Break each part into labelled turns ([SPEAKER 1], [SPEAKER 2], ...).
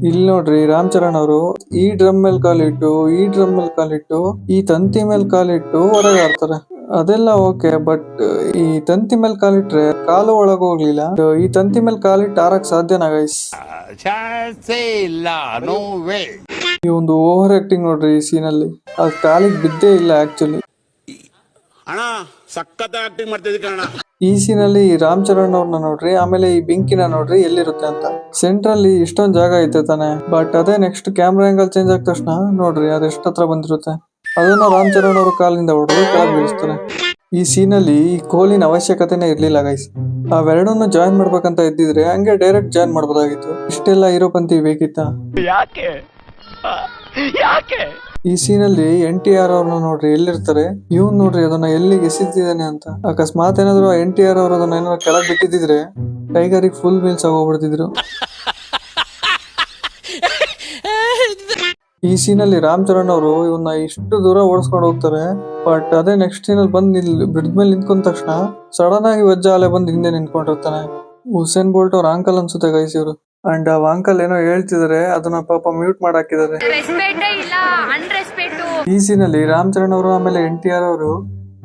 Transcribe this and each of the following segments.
[SPEAKER 1] ಇಲ್ಲಿ ನೋಡ್ರಿ ರಾಮಚರಣ್ ಅವರು ಈ ಡ್ರಮ್ ಮೇಲೆ ಕಾಲಿಟ್ಟು ಈ ಡ್ರಮ್ ಮೇಲೆ ಕಾಲಿಟ್ಟು ಈ ತಂತಿ ಮೇಲೆ ಕಾಲಿಟ್ಟು ಹೊರಗೆ ಆಡ್ತಾರೆ. ಅದೆಲ್ಲ ಓಕೆ, ಬಟ್ ಈ ತಂತಿ ಮೇಲೆ ಕಾಲಿಟ್ರೆ ಕಾಲು ಒಳಗ ಹೋಗ್ಲಿಲ್ಲ. ಈ ತಂತಿ ಮೇಲೆ ಕಾಲಿಟ್ಟು ಆರಕ್ ಸಾಧ್ಯನಾ ಗೈಸ್? ಈ ಒಂದು ಓವರ್ ಆಕ್ಟಿಂಗ್ ನೋಡ್ರಿ ಈ ಸೀನ್ ಅಲ್ಲಿ. ಅದ್ ಕಾಲಿಗೆ ಬಿದ್ದೇ ಇಲ್ಲ ಆಕ್ಚುಲಿ. ಈ ಸೀನ್ ಅಲ್ಲಿ ರಾಮಚರಣ್ ಅವ್ರನ್ನ ನೋಡ್ರಿ, ಆಮೇಲೆ ಈ ಬೆಂಕಿನ ನೋಡ್ರಿ ಎಲ್ಲಿರುತ್ತೆ ಅಂತ. ಸೆಂಟ್ರಲ್ಲಿ ಇಷ್ಟೊಂದ್ ಜಾಗ ಐತೆ ತಾನೆ, ಬಟ್ ಅದೇ ನೆಕ್ಸ್ಟ್ ಕ್ಯಾಮ್ರಾ ಆಂಗಲ್ ಚೇಂಜ್ ಆದ ತಕ್ಷಣ ನೋಡ್ರಿ ಅದು ಎಷ್ಟು ಹತ್ರ ಬಂದಿರುತ್ತೆ. ಅದನ್ನ ರಾಮಚರಣ್ ಅವ್ರ ಕಾಲಿಂದ ಹೊಡೆದು ಕೆಳಗೆ ಬೀಳಿಸ್ತಾರೆ. ಈ ಸೀನ್ ಅಲ್ಲಿ ಈ ಕೋಲಿನ ಅವಶ್ಯಕತೆನೇ ಇರ್ಲಿಲ್ಲ ಗೈಸ್. ಅವೆರಡನ್ನು ಜಾಯಿನ್ ಮಾಡ್ಬೇಕಂತ ಇದ್ದಿದ್ರೆ ಹಂಗೆ ಡೈರೆಕ್ಟ್ ಜಾಯಿನ್ ಮಾಡ್ಬೋದಾಗಿತ್ತು. ಇಷ್ಟೆಲ್ಲ ಇರೋಪಂತಿ ಬೇಕಿತ್ತ? ಈ ಸೀನ್ ಅಲ್ಲಿ NTR ಅವ್ರನ್ನ ನೋಡ್ರಿ ಎಲ್ಲಿರ್ತಾರೆ, ಇವ್ನ್ ನೋಡ್ರಿ ಅದನ್ನ ಎಲ್ಲಿಗೆ ಎಸಿತಿದ್ದಾನೆ ಅಂತ. ಅಕಸ್ಮಾತ್ ಏನಾದ್ರು NTR ಅವ್ರ ಅದನ್ನ ಏನಾದ್ರು ಕೆಳಗ್ ಬಿಟ್ಟಿದ್ರೆ ಟೈಗರಿಗೆ ಫುಲ್ ಮೀಲ್ಸ್ ಆಗೋಗ್ಬಿಡ್ತಿದ್ರು. ಈ ಸೀನ್ ಅಲ್ಲಿ ರಾಮಚರಣ್ ಅವರು ಇವನ್ನ ಇಷ್ಟು ದೂರ ಓಡಿಸ್ಕೊಂಡು ಹೋಗ್ತಾರೆ. ಬಟ್ ಅದೇ ನೆಕ್ಸ್ಟ್ ಸೀನ್ ಅಲ್ಲಿ ಬಂದ್ ಬ್ರಿಡ್ಜ್ ಮೇಲೆ ನಿಂತ್ಕೊಂಡ ತಕ್ಷಣ ಸಡನ್ ಆಗಿ ವಜ್ಜ ಅಲೆ ಬಂದು ಹಿಂದೆ ನಿಂತ್ಕೊಂಡಿರ್ತಾನೆ. ಹುಸೇನ್ ಬೋಲ್ಟ್ ಅವ್ರ ಅಂಕಲ್ ಅನ್ಸುತ್ತೆ ಗೈಸ್ ಇವರು. ಅಂಡ್ ಆ ಅಂಕಲ್ ಏನೋ ಹೇಳ್ತಿದಾರೆ, ಅದನ್ನ ಪಾಪ ಮ್ಯೂಟ್ ಮಾಡಾಕಿದ್ದಾರೆ. ಈ ಸೀನ್ ಅಲ್ಲಿ ರಾಮಚರಣ್ ಅವರು ಆಮೇಲೆ NTR ಅವರು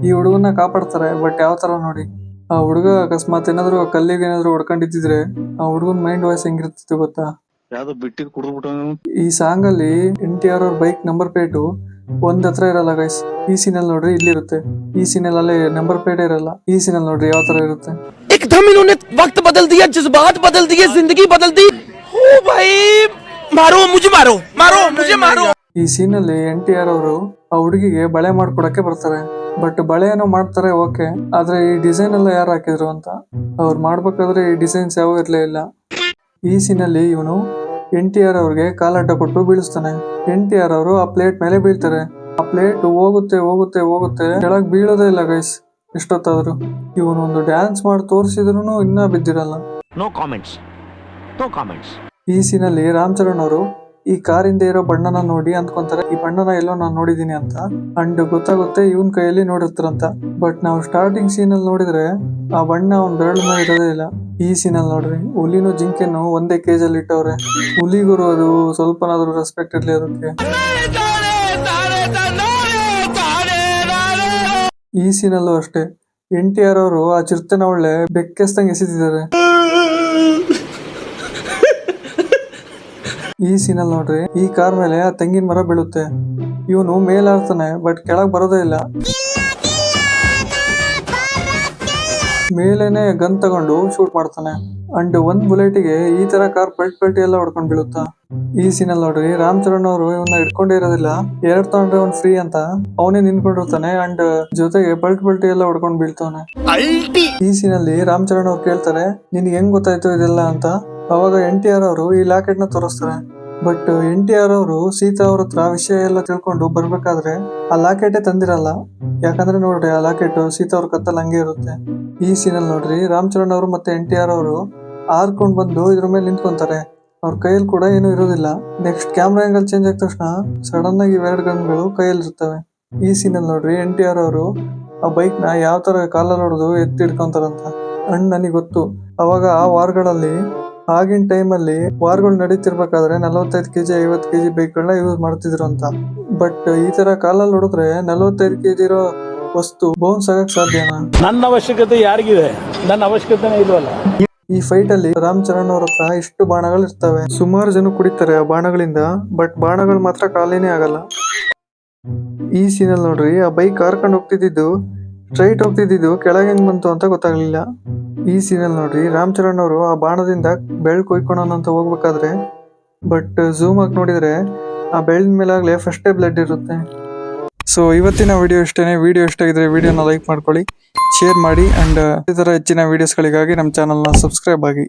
[SPEAKER 1] ಈ ಹುಡುಗನ್ನ ಕಾಪಾಡ್ತಾರೆ. ಬಟ್ ಯಾವ ತರ ನೋಡಿ, ಆ ಹುಡುಗ ಅಕಸ್ಮಾತ್ ಏನಾದ್ರು ಕಲ್ಲಿಗೆ ಏನಾದ್ರು ಹೊಡ್ಕೊಂಡಿದ್ರೆ ಆ ಹುಡುಗನ್ ಮೈಂಡ್ ವಾಯ್ಸ್ ಹೆಂಗಿರ್ತಿತ್ತು ಗೊತ್ತಾ? ಈ ಸಾಂಗ್ ಅಲ್ಲಿ NTR ಅವ್ರ ಬೈಕ್ ನಂಬರ್ ಪ್ಲೇಟು ಒಂದ್ ಹತ್ರ ಇರಲ್ಲ ಗೈಸ್. ಈ ಸೀನ್ ಅಲ್ಲಿ ನೋಡ್ರಿ ಇಲ್ಲಿರುತ್ತೆ. ಈ ಸೀನ್ ಅಲ್ಲಿ ನಂಬರ್ ಪ್ಲೇಟ್ ಇರಲ್ಲ. ಈ ಸೀನ್ ಅಲ್ಲಿ ನೋಡ್ರಿ ಯಾವ ತರ ಇರುತ್ತೆ.
[SPEAKER 2] एकदम इन्होंने वक्त बदल दिया, जज्बात बदल दिए, जिंदगी बदल दी। ओ भाई मारो मुझे, मारो मारो मुझे मारो.
[SPEAKER 1] ಈ ಸೀನ್ ಅಲ್ಲಿ NTR ಅವರು ಆ ಹುಡುಗಿಗೆ ಬಳೆ ಮಾಡ್ಕೊಡಕ್ಕೆ ಬರ್ತಾರೆ. ಬಟ್ ಬಳೆ ಏನೋ ಮಾಡ್ತಾರೆ ಓಕೆ, ಆದ್ರೆ ಈ ಡಿಸೈನ್ ಎಲ್ಲ ಯಾರು ಹಾಕಿದ್ರು ಅಂತ. ಅವ್ರು ಮಾಡ್ಬೇಕಾದ್ರೆ ಈ ಡಿಸೈನ್ಸ್ ಯಾವ ಇರ್ಲೇ ಇಲ್ಲ. ಈ ಸೀನ್ ಅಲ್ಲಿ ಇವನು NTR ಅವ್ರಿಗೆ ಕಾಲಾಟ ಕೊಟ್ಟು ಬೀಳಿಸ್ತಾನೆ. NTR ಅವರು ಆ ಪ್ಲೇಟ್ ಮೇಲೆ ಬೀಳ್ತಾರೆ. ಆ ಪ್ಲೇಟ್ ಹೋಗುತ್ತೆ ಹೋಗುತ್ತೆ ಹೋಗುತ್ತೆ, ಕೆಳಗ್ ಬೀಳೋದೇ ಇಲ್ಲ ಗೈಸ್ ಎಷ್ಟೊತ್ತಾದ್ರು. ಇವನು ಒಂದು ಡ್ಯಾನ್ಸ್ ಮಾಡಿ ತೋರಿಸಿದ್ರು ಇನ್ನ ಬಿದ್ದಿರಲ್ಲ.
[SPEAKER 2] No comments. No comments.
[SPEAKER 1] ಈ ಸೀನ್ ಅಲ್ಲಿ ರಾಮಚರಣ್ ಅವರು ಈ ಕಾರಿಂದ ಇರೋ ಬಣ್ಣನ ನೋಡಿ ಅಂದ್ಕೊಂತಾರೆ, ಈ ಬಣ್ಣನ ಎಲ್ಲೋ ನಾನು ನೋಡಿದೀನಿ ಅಂತ. ಅಂಡ್ ಗೊತ್ತಾಗುತ್ತೆ ಇವನ್ ಕೈಯಲ್ಲಿ ನೋಡಿರ್ತಾರಂತ. ಬಟ್ ನಾವು ಸ್ಟಾರ್ಟಿಂಗ್ ಸೀನ್ ಅಲ್ಲಿ ನೋಡಿದ್ರೆ ಆ ಬಣ್ಣ ಅವ್ನ್ ಬೆರಳ ಮೇಲೆ ಇರೋದೇ ಇಲ್ಲ. ಈ ಸೀನ್ ಅಲ್ಲಿ ನೋಡ್ರಿ ಹುಲಿನೂ ಜಿಂಕೆನು ಒಂದೇ ಕೇಜ್ ಅಲ್ಲಿ ಇಟ್ಟವ್ರೆ. ಹುಲಿಗುರು ಅದು ಸ್ವಲ್ಪನಾದ್ರೂ ರೆಸ್ಪೆಕ್ಟ್ ಇರ್ಲಿ ಅದಕ್ಕೆ. ಈ ಸೀನ್ ಅಲ್ಲೂ ಅಷ್ಟೇ NTR ಅವರು ಆ ಚಿರತೆನ ಒಳ್ಳೆ ಬೆಕ್ಕೆಸ್ತಂಗ್ ಎಸಿತಿದ್ದಾರೆ. ಈ ಸೀನ್ ಅಲ್ಲಿ ನೋಡ್ರಿ ಈ ಕಾರ್ ಮೇಲೆ ಆ ತೆಂಗಿನ ಮರ ಬೀಳುತ್ತೆ. ಇವನು ಮೇಲಾಡ್ತಾನೆ ಬಟ್ ಕೆಳಗ್ ಬರೋದೇ ಇಲ್ಲ. ಮೇಲೇನೆ ಗನ್ ತಗೊಂಡು ಶೂಟ್ ಮಾಡ್ತಾನೆ. ಅಂಡ್ ಒಂದ್ ಬುಲೆಟ್ಗೆ ಈ ತರ ಕಾರ್ ಪಲ್ಟಿ ಎಲ್ಲ ಹೊಡ್ಕೊಂಡ್ ಬೀಳುತ್ತಾ. ಈ ಸೀನ್ ಅಲ್ಲಿ ನೋಡ್ರಿ ರಾಮಚರಣ್ ಅವರು ಇವನ್ನ ಇಟ್ಕೊಂಡೇ ಇರೋದಿಲ್ಲ, ಎರಡ್ ತಗೊಂಡ್ರೆ ಅವ್ನ್ ಫ್ರೀ ಅಂತ ಅವನೇ ನಿಂತ್ಕೊಂಡಿರ್ತಾನೆ. ಅಂಡ್ ಜೊತೆಗೆ ಪಲ್ಟಿ ಎಲ್ಲ ಹೊಡ್ಕೊಂಡ್ ಬೀಳ್ತಾನೆ. ಈ ಸೀನ್ ಅಲ್ಲಿ ರಾಮಚರಣ್ ಅವ್ರು ಕೇಳ್ತಾರೆ, ನಿನ್ಗೆ ಹೆಂಗ್ ಗೊತ್ತಾಯ್ತು ಇದೆಲ್ಲ ಅಂತ. ಅವಾಗ NTR ಅವರು ಈ ಲಾಕೆಟ್ ನ ತೋರಿಸ್ತಾರೆ. ಬಟ್ NTR ಅವರು ಸೀತಾ ಅವ್ರ ಹತ್ರ ವಿಷಯ ಎಲ್ಲ ತಿಳ್ಕೊಂಡು ಬರ್ಬೇಕಾದ್ರೆ ಆ ಲಾಕೆಟೇ ತಂದಿರಲ್ಲ. ಯಾಕಂದ್ರೆ ನೋಡ್ರಿ ಆ ಲಾಕೆಟ್ ಸೀತಾ ಅವ್ರ ಕತ್ತಲ್ಲಿ ಹಂಗೆ ಇರುತ್ತೆ. ಈ ಸೀನ್ ಅಲ್ಲಿ ನೋಡ್ರಿ ರಾಮಚರಣ್ ಅವರು ಮತ್ತೆ NTR ಅವರು ಆರ್ಕೊಂಡ್ ಬಂದು ಇದ್ರ ಮೇಲೆ ನಿಂತ್ಕೊಂತಾರೆ. ಅವ್ರ ಕೈಯಲ್ಲಿ ಕೂಡ ಏನು ಇರೋದಿಲ್ಲ. ನೆಕ್ಸ್ಟ್ ಕ್ಯಾಮ್ರಾ ಆಂಗಲ್ ಚೇಂಜ್ ಆದ ತಕ್ಷಣ ಸಡನ್ ಆಗಿ ಇವೆರಡು ಗನ್ಗಳು ಕೈಯಲ್ಲಿ ಇರ್ತವೆ. ಈ ಸೀನ್ ಅಲ್ಲಿ ನೋಡ್ರಿ NTR ಅವರು ಆ ಬೈಕ್ ನ ಯಾವ ತರ ಕಾಲಲ್ಲಿ ಹೊಡೆದು ಎತ್ತಿಡ್ಕೊಂತಾರಂತ. ಅಂಡ್ ನನಗೆ ಗೊತ್ತು ಅವಾಗ ಆ ವಾರ್ಗಳಲ್ಲಿ ಆಗಿನ ಟೈಮ್ ಅಲ್ಲಿ ವಾರ್ಗಳು ನಡೀತಿರ್ಬೇಕಾದ್ರೆ 45 kg 50 kg ಬೈಕ್ಗಳನ್ನ ಯೂಸ್ ಮಾಡ್ತಿದ್ರು ಅಂತ. ಬಟ್ ಈ ತರ ಕಾಲಲ್ಲಿ ಹೊಡೆದ್ರೆ 45 kg ಇರೋ ವಸ್ತು ಬೌನ್ಸ್ ಆಗಕ್ ಸಾಧ್ಯನಾ?
[SPEAKER 3] ನನ್ನ ಅವಶ್ಯಕತೆ ಯಾರಿಗಿದೆ? ನನ್ನ ಅವಶ್ಯಕತೆನೇ ಇಲ್ವಲ್ಲ.
[SPEAKER 1] ಈ ಫೈಟ್ ಅಲ್ಲಿ ರಾಮಚರಣ್ ಅವ್ರ ಹತ್ರ ಇಷ್ಟು ಬಾಣಗಳು ಇರ್ತವೆ. ಸುಮಾರು ಜನ ಕುಡಿತಾರೆ ಆ ಬಾಣಗಳಿಂದ, ಬಟ್ ಬಾಣಗಳು ಮಾತ್ರ ಖಾಲಿನೇ ಆಗಲ್ಲ. ಈ ಸೀನ್ ಅಲ್ಲಿ ನೋಡ್ರಿ ಆ ಬೈಕ್ ಕಾರ್ಕೊಂಡು ಹೋಗ್ತಿದ್ದು ಸ್ಟ್ರೈಟ್ ಹೋಗ್ತಿದ್ದು ಕೆಳಗೆ ಹೆಂಗ್ ಬಂತು ಅಂತ ಗೊತ್ತಾಗ್ಲಿಲ್ಲ. ಈ ಸೀನ್ ಅಲ್ಲಿ ನೋಡ್ರಿ ರಾಮಚರಣ್ ಅವರು ಆ ಬಾಣದಿಂದ ಬೆಳಕು ಕೊಯ್ಕೊಳ್ಳೋಣ ಅಂತ ಹೋಗ್ಬೇಕಾದ್ರೆ ಬಟ್ ಝೂಮ್ ಆಗಿ ನೋಡಿದ್ರೆ ಆ ಬೆಳ್ಳಿನ ಮೇಲಾಗ್ಲೇ ಫಸ್ಟೇ ಬ್ಲಡ್ ಇರುತ್ತೆ. ಸೊ ಇವತ್ತಿನ ವಿಡಿಯೋ ಇಷ್ಟೇನೆ. ವಿಡಿಯೋ ಇಷ್ಟ ಆಗಿದ್ರೆ ವಿಡಿಯೋನ ಲೈಕ್ ಮಾಡ್ಕೊಳ್ಳಿ, ಶೇರ್ ಮಾಡಿ ಅಂಡ್ ಈ ತರ ಹೆಚ್ಚಿನ ವಿಡಿಯೋಸ್ಗಳಿಗಾಗಿ ನಮ್ಮ ಚಾನಲ್ನ ಸಬ್ಸ್ಕ್ರೈಬ್ ಆಗಿ.